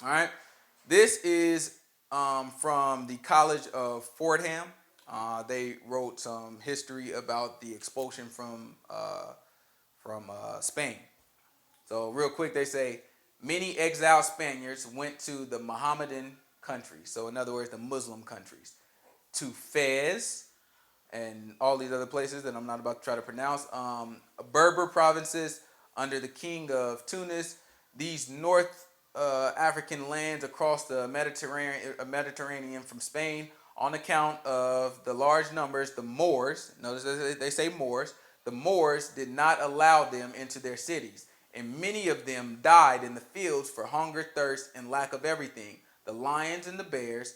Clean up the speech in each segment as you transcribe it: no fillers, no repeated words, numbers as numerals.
All right. This is from the College of Fordham. They wrote some history about the expulsion from Spain. So real quick, they say many exiled Spaniards went to the Mohammedan countries. So in other words, the Muslim countries, to Fez and all these other places that I'm not about to try to pronounce. Berber provinces under the king of Tunis. These North African lands across the Mediterranean from Spain, on account of the large numbers, the Moors. Notice they say Moors. The Moors did not allow them into their cities, and many of them died in the fields for hunger, thirst, and lack of everything. The lions and the bears,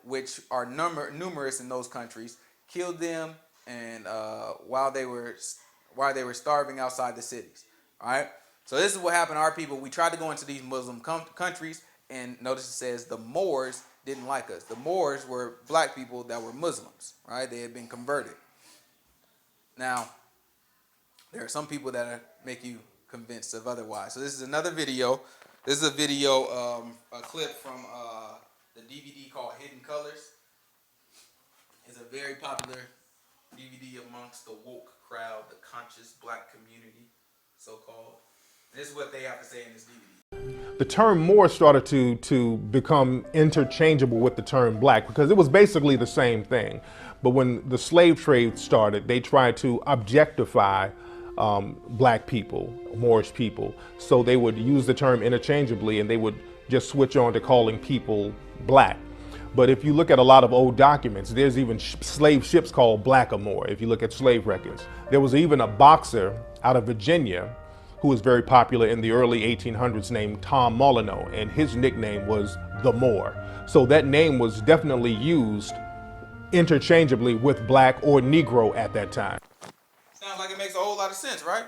which are numerous in those countries, killed them, and while they were starving outside the cities. All right. So this is what happened to our people. We tried to go into these Muslim countries, and notice it says the Moors didn't like us. The Moors were black people that were Muslims. Right? They had been converted. Now, there are some people that make you convinced of otherwise. So this is another video. This is a video, a clip from the DVD called Hidden Colors. It's a very popular DVD amongst the woke crowd, the conscious black community, so-called. This is what they have to say in this DVD. The term Moor started to become interchangeable with the term black because it was basically the same thing. But when the slave trade started, they tried to objectify black people, Moorish people. So they would use the term interchangeably and they would just switch on to calling people black. But if you look at a lot of old documents, there's even slave ships called Blackamoor. If you look at slave records, there was even a boxer out of Virginia who was very popular in the early 1800s named Tom Molyneux, and his nickname was the Moor. So that name was definitely used interchangeably with black or Negro at that time. Sounds like it makes a whole lot of sense, right?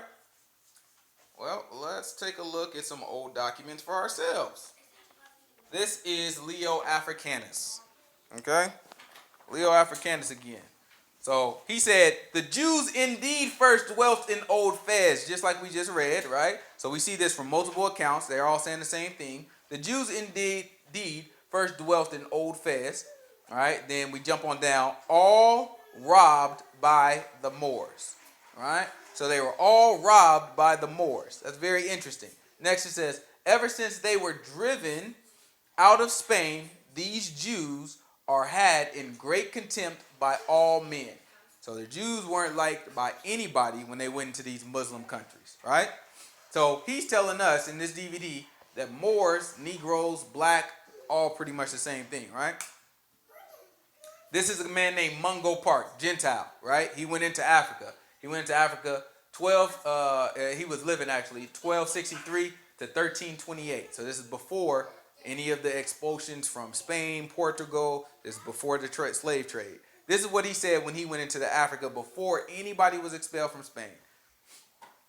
Well, let's take a look at some old documents for ourselves. This is Leo Africanus. Okay? Leo Africanus again. So he said, the Jews indeed first dwelt in Old Fez, just like we just read, right? So we see this from multiple accounts. They're all saying the same thing. The Jews indeed first dwelt in Old Fez. All right? Then we jump on down. All robbed by the Moors. All right? So they were all robbed by the Moors. That's very interesting. Next it says, ever since they were driven out of Spain, these Jews are had in great contempt by all men. So the Jews weren't liked by anybody when they went into these Muslim countries, right? So he's telling us in this DVD that Moors, Negroes, black, all pretty much the same thing, right? This is a man named Mungo Park, Gentile, right? He went into Africa. He was living actually 1263 to 1328. So this is before any of the expulsions from Spain, Portugal. This is before the slave trade. This is what he said when he went into the Africa before anybody was expelled from Spain.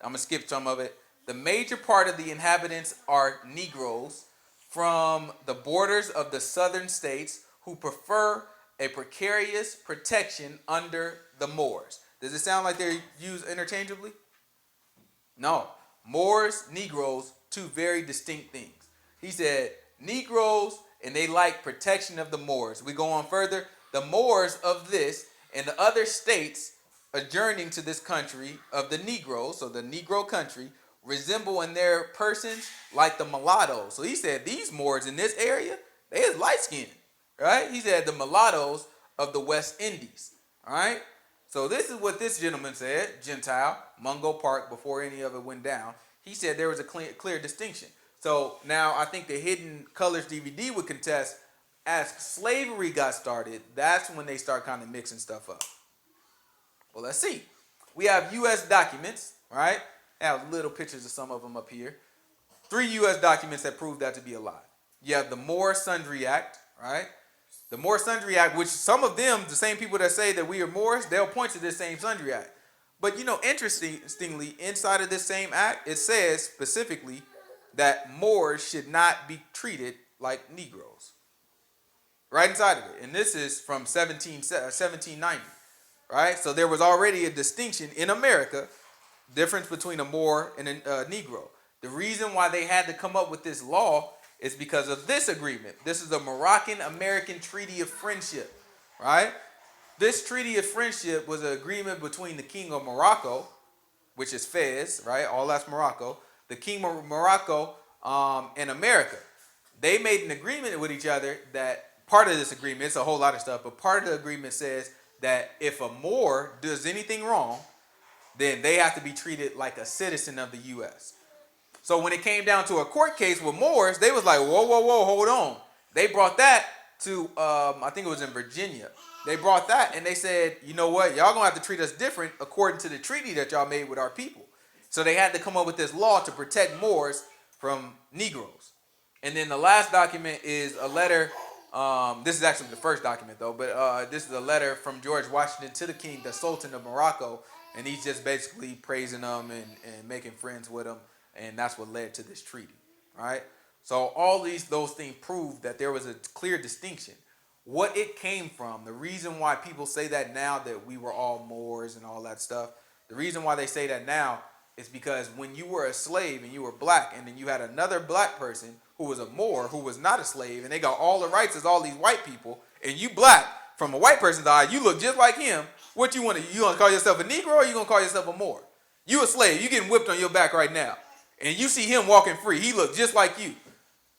I'm going to skip some of it. The major part of the inhabitants are Negroes from the borders of the southern states who prefer a precarious protection under the Moors. Does it sound like they're used interchangeably? No. Moors, Negroes, two very distinct things. He said, Negroes, and they like protection of the Moors. We go on further. The Moors of this and the other states adjoining to this country of the Negroes, so the Negro country, resemble in their persons like the mulattoes. So he said these Moors in this area, they is light-skinned, right? He said the mulattoes of the West Indies, all right? So this is what this gentleman said, Gentile, Mungo Park, before any of it went down. He said there was a clear distinction. So now I think the Hidden Colors DVD would contest, as slavery got started, that's when they start kind of mixing stuff up. Well, let's see. We have U.S. documents, right? I have little pictures of some of them up here. 3 U.S. documents that prove that to be a lie. You have the Moore Sundry Act, right? The Moore Sundry Act, which some of them, the same people that say that we are Moors, they'll point to this same Sundry Act. But, interestingly, inside of this same act, it says specifically that Moors should not be treated like Negroes. Right inside of it. And this is from 1790. Right? So there was already a distinction in America, difference between a Moor and a Negro. The reason why they had to come up with this law is because of this agreement. This is the Moroccan-American Treaty of Friendship, right? This Treaty of Friendship was an agreement between the King of Morocco, which is Fez, right? All that's Morocco. The King of Morocco and America. They made an agreement with each other that part of this agreement, it's a whole lot of stuff, but part of the agreement says that if a Moor does anything wrong, then they have to be treated like a citizen of the U.S. So when it came down to a court case with Moors, they was like, whoa, whoa, whoa, hold on. They brought that to, I think it was in Virginia. They brought that and they said, you know what, y'all gonna have to treat us different according to the treaty that y'all made with our people. So they had to come up with this law to protect Moors from Negroes. And then the last document is a letter. This is actually the first document though, but this is a letter from George Washington to the king, the Sultan of Morocco, and he's just basically praising them and making friends with them, and that's what led to this treaty, right? So all those things prove that there was a clear distinction. What it came from, the reason why people say that now, that we were all Moors and all that stuff, the reason why they say that now is because when you were a slave and you were black, and then you had another black person who was a Moor who was not a slave, and they got all the rights as all these white people, and you black, from a white person's eye, you look just like him. What you want to, you gonna call yourself a Negro or you gonna call yourself a Moor? You a slave, you getting whipped on your back right now, and you see him walking free, he look just like you.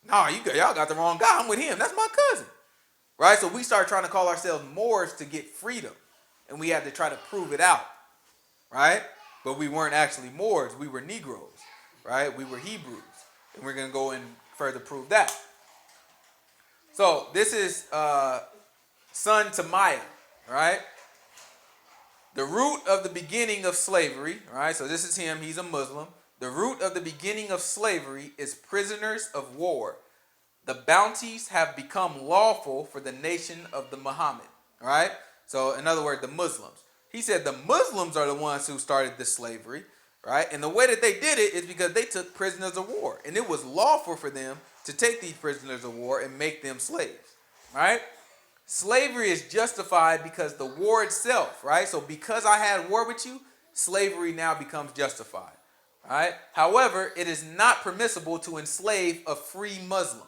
Nah, y'all got the wrong guy, I'm with him, that's my cousin. Right? So we started trying to call ourselves Moors to get freedom, and we had to try to prove it out, right? But we weren't actually Moors, we were Negroes, right? We were Hebrews, and we're going to go and further prove that. So this is son to Maya, right? The root of the beginning of slavery, right? So this is him, he's a Muslim. The root of the beginning of slavery is prisoners of war. The bounties have become lawful for the nation of the Muhammad, right? So in other words, the Muslims. He said the Muslims are the ones who started this slavery, right? And the way that they did it is because they took prisoners of war. And it was lawful for them to take these prisoners of war and make them slaves, right? Slavery is justified because the war itself, right? So because I had war with you, slavery now becomes justified, right? However, it is not permissible to enslave a free Muslim.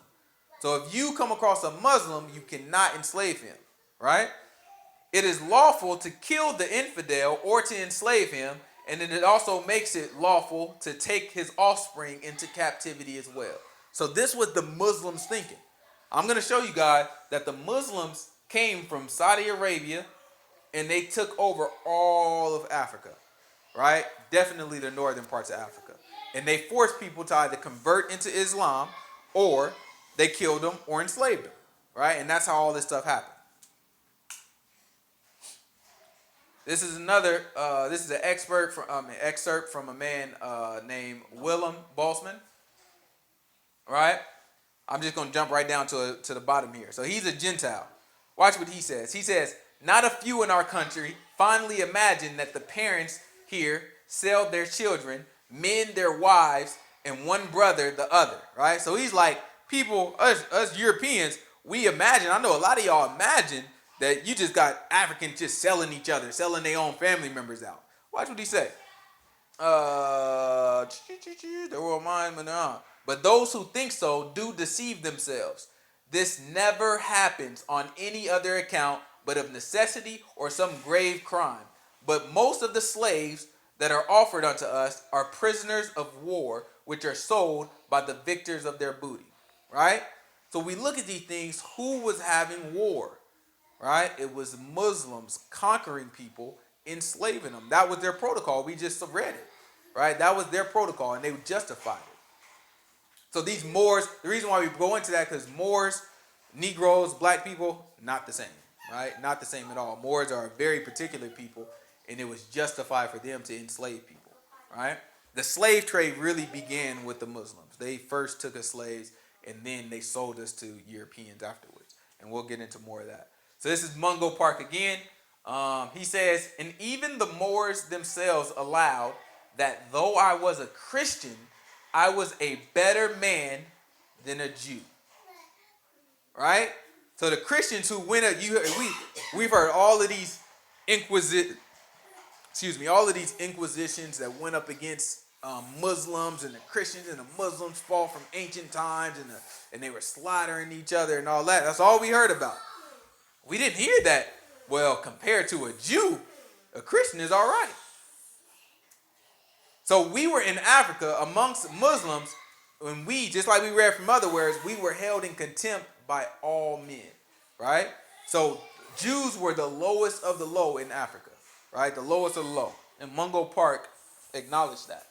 So if you come across a Muslim, you cannot enslave him, right? It is lawful to kill the infidel or to enslave him, and then it also makes it lawful to take his offspring into captivity as well. So this was the Muslims thinking. I'm going to show you guys that the Muslims came from Saudi Arabia, and they took over all of Africa, right? Definitely the northern parts of Africa. And they forced people to either convert into Islam, or they killed them or enslaved them, right? And that's how all this stuff happened. This is another. This is an excerpt from a man named Willem Boltzmann, right? I'm just going to jump right down to the bottom here. So he's a Gentile. Watch what he says. He says, not a few in our country fondly imagine that the parents here sell their children, men their wives, and one brother the other, right? So he's like, people, us Europeans, we imagine, I know a lot of y'all imagine that you just got Africans just selling each other, selling their own family members out. Watch what he say. The world mind, but those who think so do deceive themselves. This never happens on any other account but of necessity or some grave crime. But most of the slaves that are offered unto us are prisoners of war, which are sold by the victors of their booty. Right? So we look at these things. Who was having war? Right? It was Muslims conquering people, enslaving them. That was their protocol. We just read it. Right? That was their protocol, and they justified it. So these Moors, the reason why we go into that, because Moors, Negroes, black people, not the same. Right? Not the same at all. Moors are a very particular people, and it was justified for them to enslave people. Right? The slave trade really began with the Muslims. They first took us slaves, and then they sold us to Europeans afterwards. And we'll get into more of that. So this is Mungo Park again. He says, and even the Moors themselves allowed that though I was a Christian, I was a better man than a Jew. Right? So the Christians who went up, we've heard all of these inquisitions that went up against Muslims and the Christians and the Muslims fall from ancient times, and they were slaughtering each other and all that. That's all we heard about. We didn't hear that. Well, compared to a Jew, a Christian is all right. So we were in Africa amongst Muslims, and we, just like we read from other words, we were held in contempt by all men, right? So Jews were the lowest of the low in Africa, right? The lowest of the low. And Mungo Park acknowledged that.